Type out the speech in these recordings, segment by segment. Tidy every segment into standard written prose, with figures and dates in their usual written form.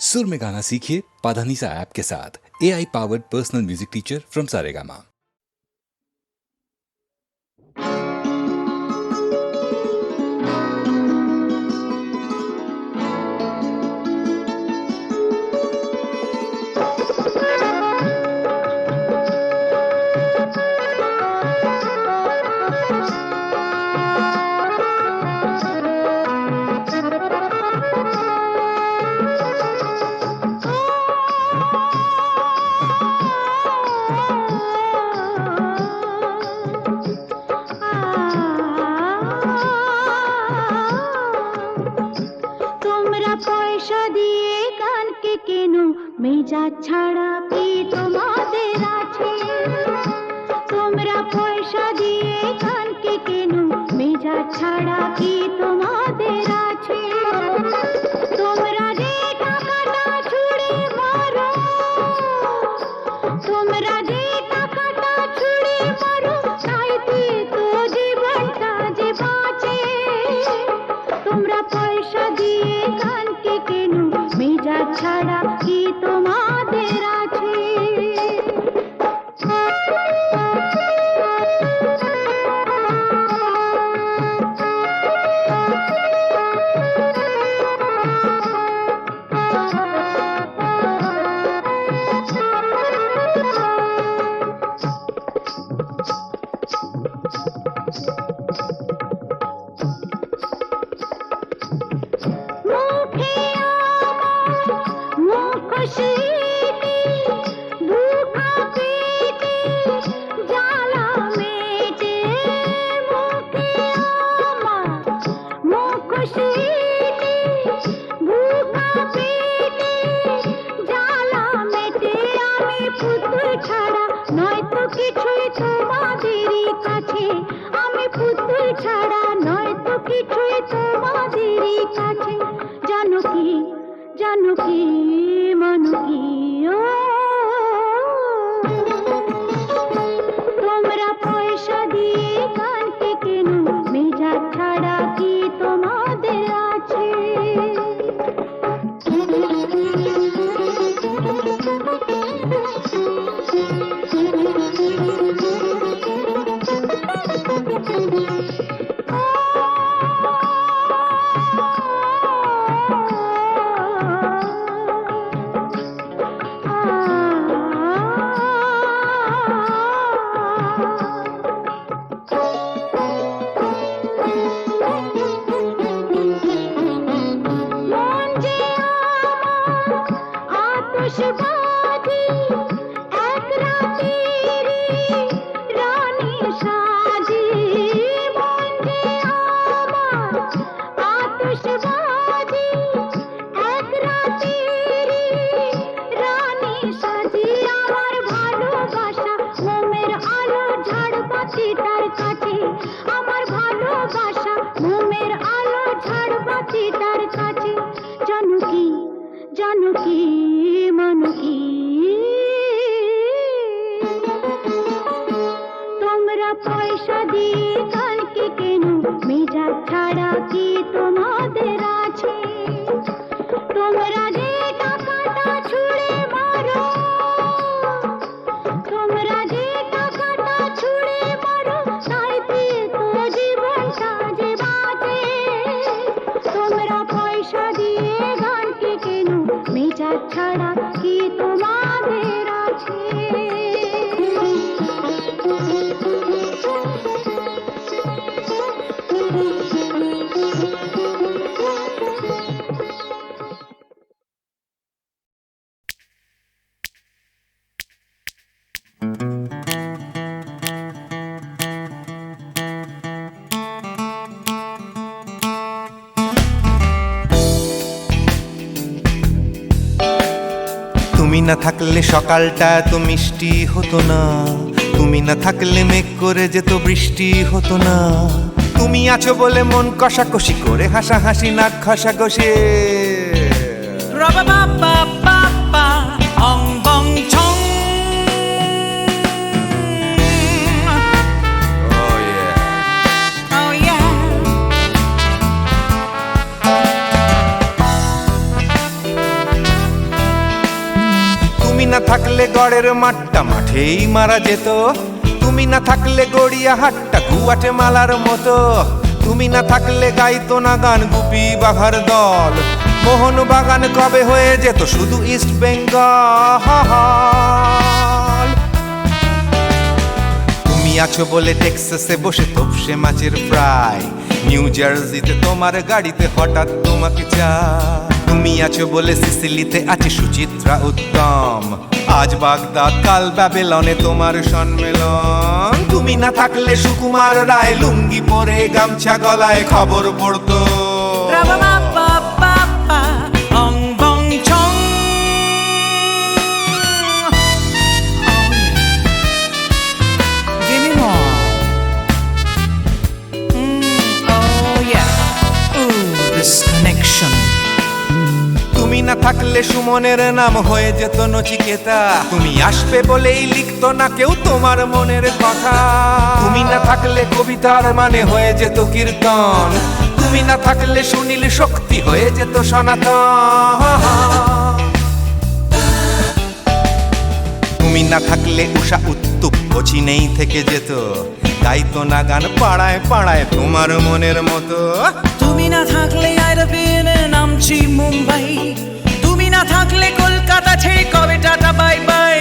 सुर में गाना सीखिए पाधानीसा ऐप के साथ। AI powered personal music teacher from Saregama. মেজা ছাড়া কি তোমাদের আছে? তোমরা পয়সা দিয়ে কানকে কেন? মেজা ছাড়া কি তোমাদের আছে? তোমরা যে টাকাটা ছুঁড়ে মারো, তোমরা যে টাকাটা ছুঁড়ে মারো, তাইতে তো জীবনটা যে বাঁচে। তোমরা পয়সা দিয়ে কানকে কেন? মেজা ছাড়া কি তোমাদের আছে? তুমি না থাকলে সকালটা এত মিষ্টি হতো না, তুমি না থাকলে মেঘ করে যেত বৃষ্টি হতো না। তুমি আছো বলে মন কষাকষি করে হাসাহাসি নাক ঘষাঘষি। অং বং ছং। না থাকলে গড়ের মাঠটা মাঠেই মারা যেত, তুমি না থাকলে গড়িয়া হাটটা গুয়াটে মালার মতো, তুমি না থাকলে গাইতো না গান গুপি বাঘার দল, মোহন বাগান কবে হয়ে যেত শুধু ইস্ট বেঙ্গল। তুমি আছো বলে টেক্সাসে বসে তোপসে মাছের ফ্রাই, নিউ জার্সিতে তোমার গাড়িতে হঠাৎ তোমাকে চাই। তুমি আছো বলে সিসিলিতে আছে সুচিত্রা উত্তম, আজ বাগদাদ কাল ব্যাবিলনে তোমার সম্মেলন। তুমি না থাকলে সুকুমার রায় লুঙ্গি পরে গামছা গলায় খবর পড়তো। তুমি না থাকলে সুমনের নাম হয়ে যেত নচিকেতা, তুমি আসবে বলেই লিখতো না কেউ তোমার মনের কথা। তুমি না থাকলে কবিতার মানে হয়ে যেত কীর্তন, তুমি না থাকলে সুনীল শক্তি হয়ে যেত সনাতন। তুমি না থাকলে উষা উত্তুপ কোচিনেই থেকে যেত, গাইতো না গান পাড়ায় পাড়ায় তোমার মনের মতো। তুমি না থাকলে আইরবিনে নামছি মুম্বাই, তুমি না থাকলে কলকাতা ছেড়ে কবে টাটা বাই বাই।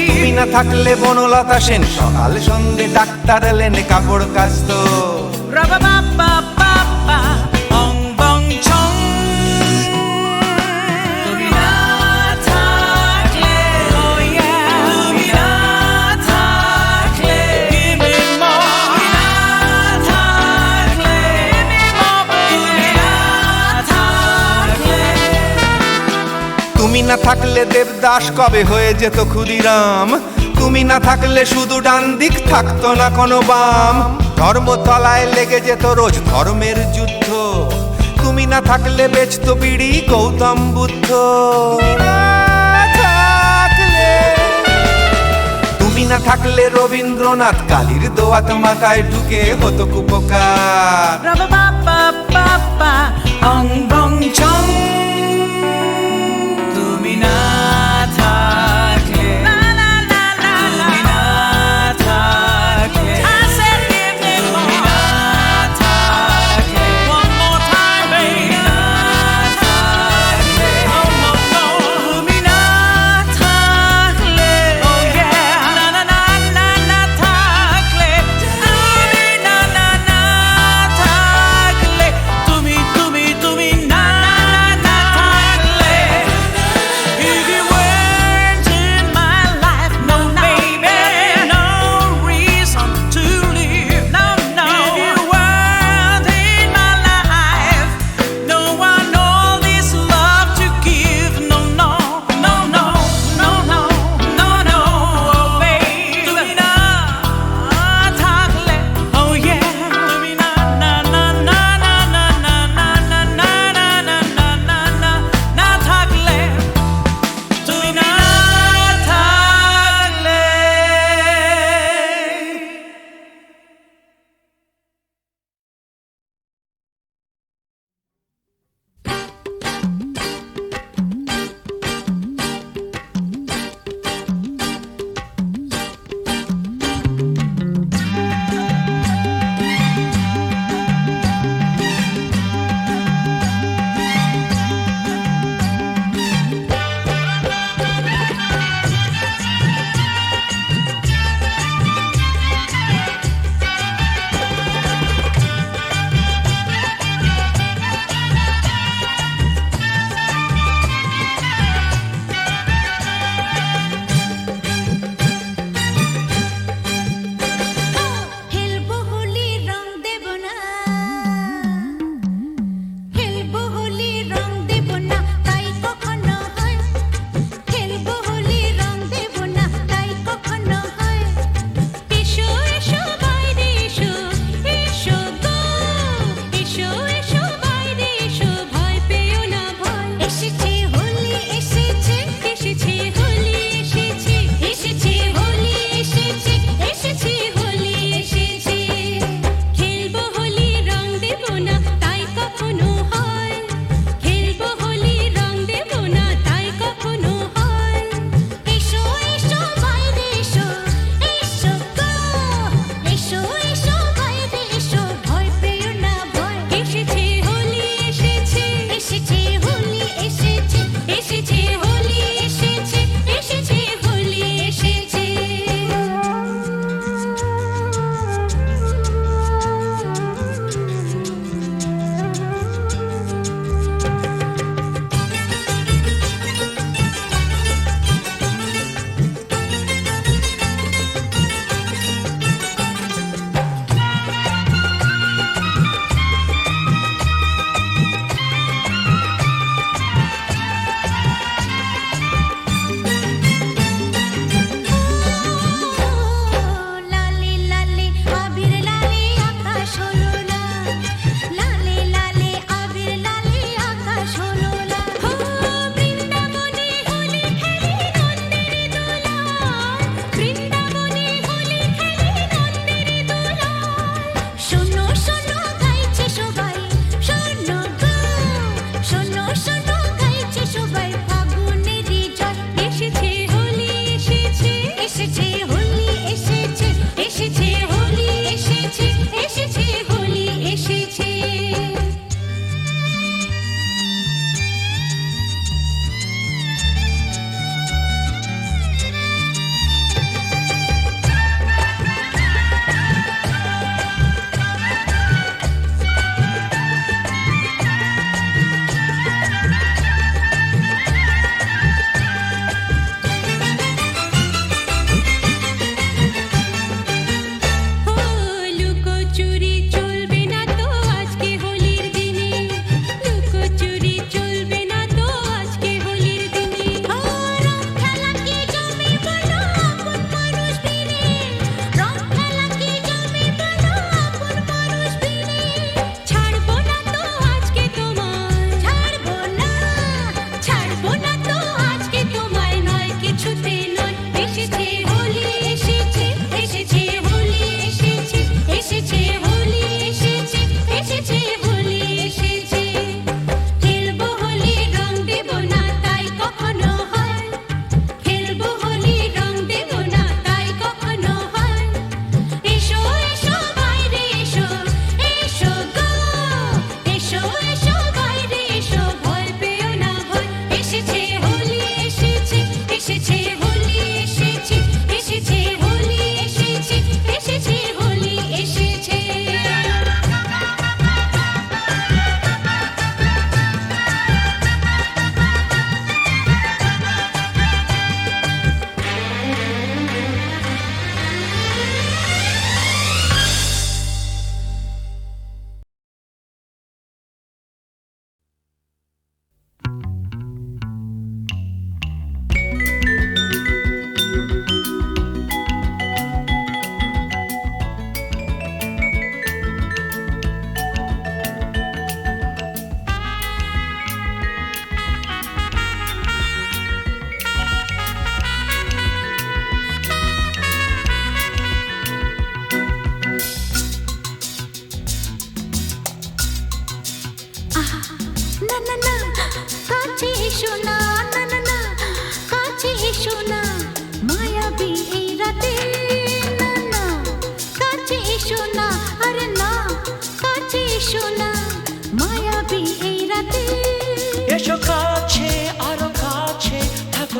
তুমি না থাকলে বনলতা সেন সকাল সন্ধে ডাক্তার লেনে কাপড় কাচতো। রাবা বাবা বাবা অং বং চং। তুমি না থাকলে oh yeah, তুমি না থাকলে give me more, তুমি না থাকলে give me more, তুমি না থাকলে। তুমি না থাকলে দেবদাস কবে হয়ে যেত ক্ষুদিরাম, তুমি না থাকলে শুধু ডান দিক থাকতো না কোনো বাম, ধর্মতলায় লেগে যেত রোজ ধর্মের যুদ্ধ, তুমি না থাকলে বেচতো বিড়ি গৌতম বুদ্ধ। তুমি না থাকলে রবীন্দ্রনাথ কালীর দোয়াত মাথায় ঢুকে হতো কুপকার। রাবা বাবা বাবা অং বং চং। তুমি না থাকলে না না না না, তুমি না থাকলে I said give me more, তুমি না থাকলে one more time baby, তুমি না থাকলে oh no no, তুমি না থাকলে oh yeah, না না না না না থাকলে, তুমি না না না থাকলে, তুমি তুমি তুমি না না না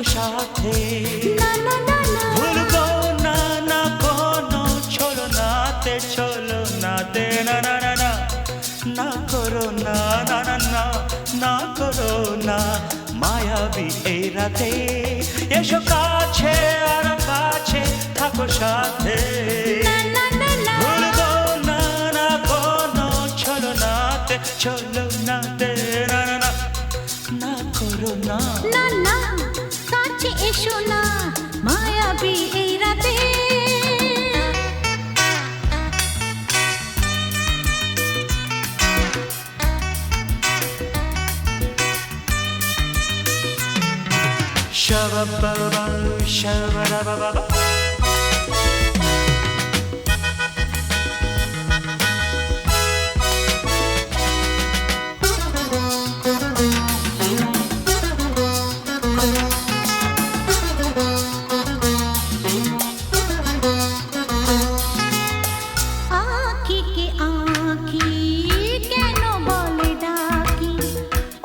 সাথে না না না না ভুলবো না না কোনো ছলনাতে ছলনাতে না না না না না করো না না না না না করো না মায়াবী এই রাতে এসো কাছে আর কাছে থাকো সাথে না না না না ভুলবো না না কোনো ছলনাতে ছলনাতে না না না না করো না না না কাছে এসো না মায়াবী এই রাতে Shabba-ba-ba, shabba-da-ba-ba-ba. আঁখি কে আঁখি কেন বলে ডাকি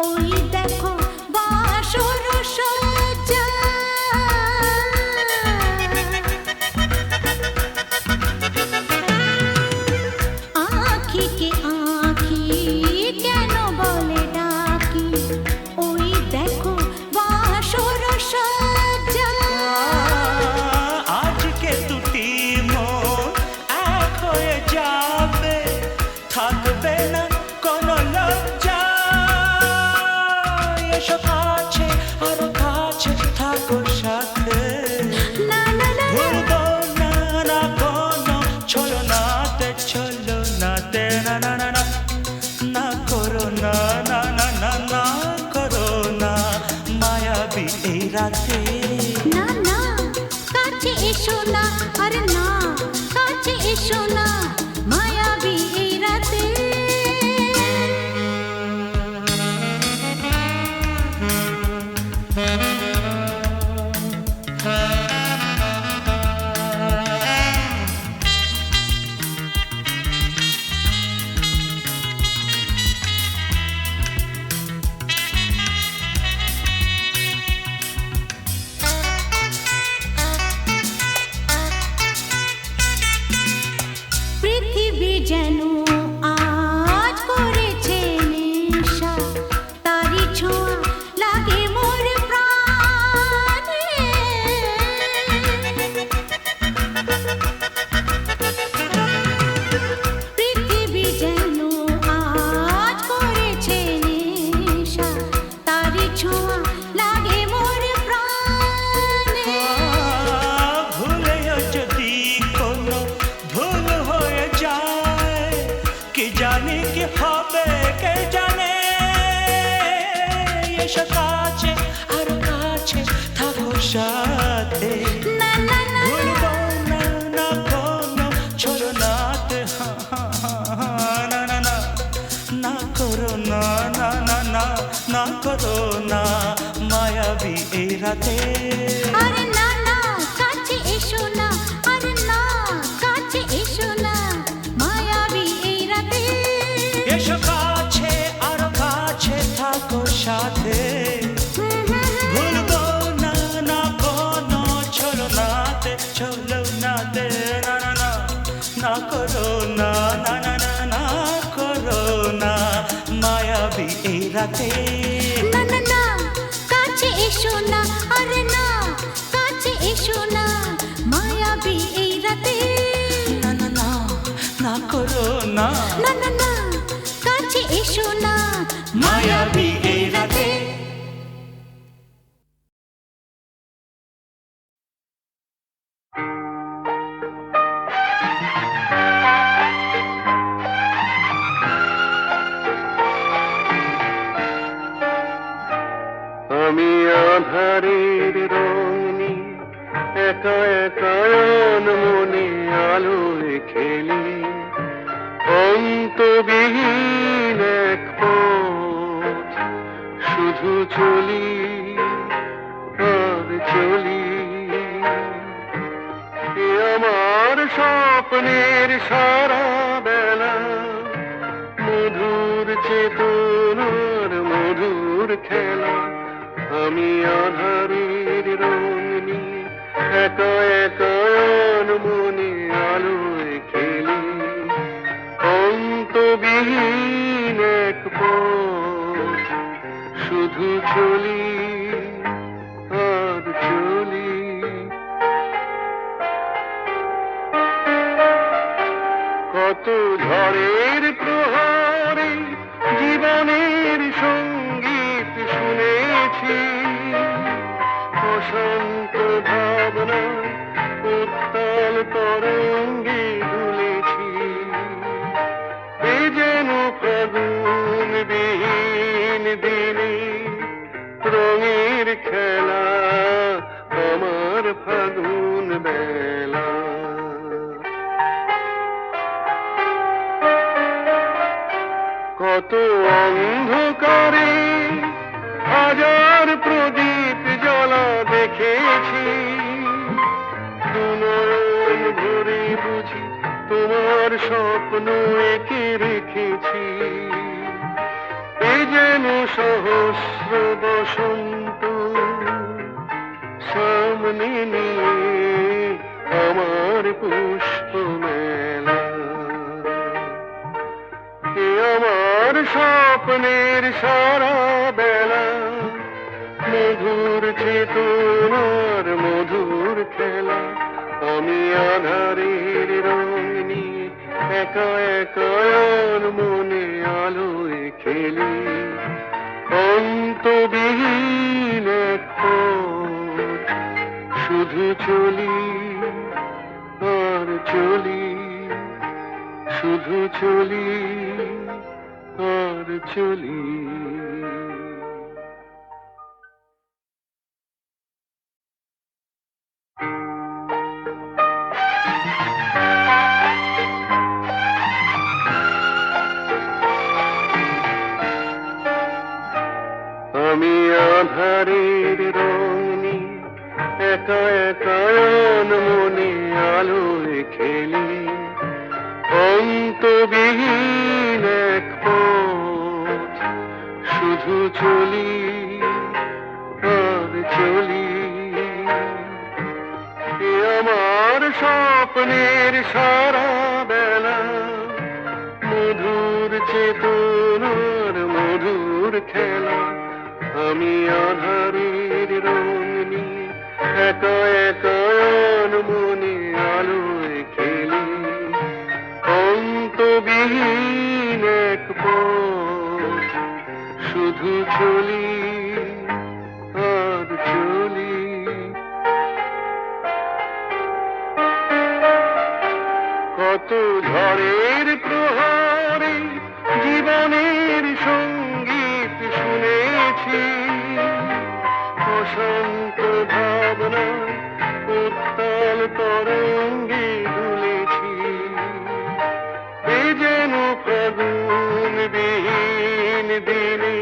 ওই দেখো বাসর সজ্জা আঁখি কে আঁখি কেন বলে ডাকি ওই দেখো বাসর সজ্জা আজকে দুটি মন এক হয়ে যাবে থাকবে না কোনো লজ্জা এসো কাছে আরো কাছে থাকো সাথে না না না ভুলবো না না কোনো ছলনাতে ছলনাতে না না না না না করো না না না না না করো না মায়াবী এই রাতে না না কাছে এসো না আরে না কাছে এসো না মায়াবী এই রাতে পৃথিবী যেন আজ করেছে নেশা তারি ছোঁয়া লাগে মোর প্রাণে পৃথিবী যেন আজ করেছে নেশা তারি ছোঁয়া লাগে মোর প্রাণে ভুলেও যদি কোনো ভুল হয়ে যায় কি জানি কি হবে কে জানে এসো কাছে আর কাছে থাকো সাথে না না না ভুলবো না না কোনো ছলনাতে না না না না করো না না না না না করো না মায়াবী এই রাতে আরে না না কাছে এসো না আরে না কাছে এসো না মায়াবী এই রাতে এসো কাছে আর কাছে থাকো সাথে ভুলবো না না কোনো ছলনাতে ছলনাতে না না না না করো না না না না না করো না মায়াবী এই রাতে না না না কাছে এসো না আরে না কাছে এসো না মায়াবী এই রাতে না না না না করো না না না না কাছে এসো না মায়াবী এই রাতে আমি আধারের রঙে একা একা মনে আলোয় খেলি অন্তবিহীন এক পথ শুধু চলি আর চলি এ আমার স্বপ্নের সারা বেলা মধুর চেতনার মধুর খেলা আমি আধারের রং নিয়ে একা একা মনে আলোয় খেলি অন্তবিহীন এক পথ শুধু চলি আর চলি কত ঝড়ের প্রহরে জীবনের সঙ্গীত শুনেছি অশান্ত ভাবনা উত্তাল তরঙ্গে দুলেছি এ যেন ফাগুন বিহীন দিনে রঙের খেলা আমার ফাগুন বেলা কত অন্ধকারে হাজার প্রদীপ জ্বলা দেখেছি দুনয়ন ভরে বুঝি তোমার স্বপ্ন এঁকে রেখেছি এ যেন সহস্র বসন্ত সামনে নিয়ে আমার পুষ্প মেলা এ আমার স্বপ্নের সারা বেলা মধুর চেতনার মধুর খেলা আমি আধারের রং নিয়ে একা একা মনে আলোয় খেলি অন্তবিহীন এক পথ শুধু চলি আর চলি শুধু চলি আর চলি আমি আধারের রং নিয়ে একা একা মনে আলোয় খেলি অন্তবিহীন এক পথ শুধু চলি আর চলি এ আমার স্বপ্নের সারা বেলা মধুর চেতনার মধুর খেলা আমি আধারের রং নিয়ে একা একা মনে আলোয় খেলি অন্তবিহীন এক পথ শুধু চলি আর চলি কত ঝড়ের প্রহরে জীবনের সঙ্গীত শুনেছি অশান্ত ভাবনা উত্তাল তরঙ্গে দুলেছি এ যেন ফাগুন বিহীন দিনে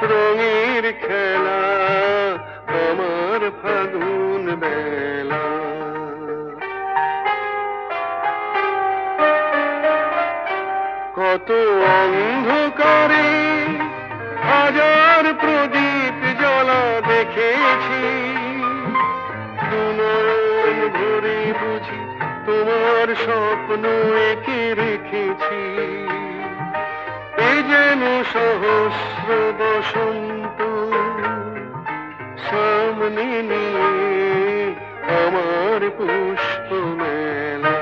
রঙের খেলা আমার ফাগুন বেলা কত অন্ধকারে হাজার প্রদীপ জ্বলা দেখেছি দুনয়ন ভরে বুঝি তোমার স্বপ্ন এঁকে রেখেছি এ যেন সহস্র বসন্ত সামনে নিয়ে আমার পুষ্প মেলা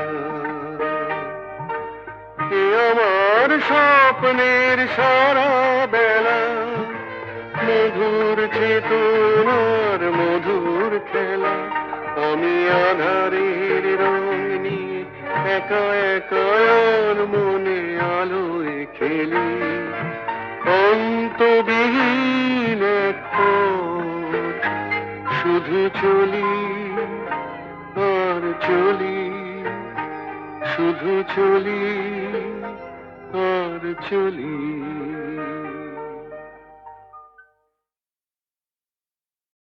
এ আমার স্বপ্নের সারা বেলা মধুর চেতনার মধুর খেলা আমি আধারের রং নিয়ে একা একা মনে আলোয় খেলি অন্তবিহীন এক পথ শুধু চলি আর চলি শুধু চলি আর চলি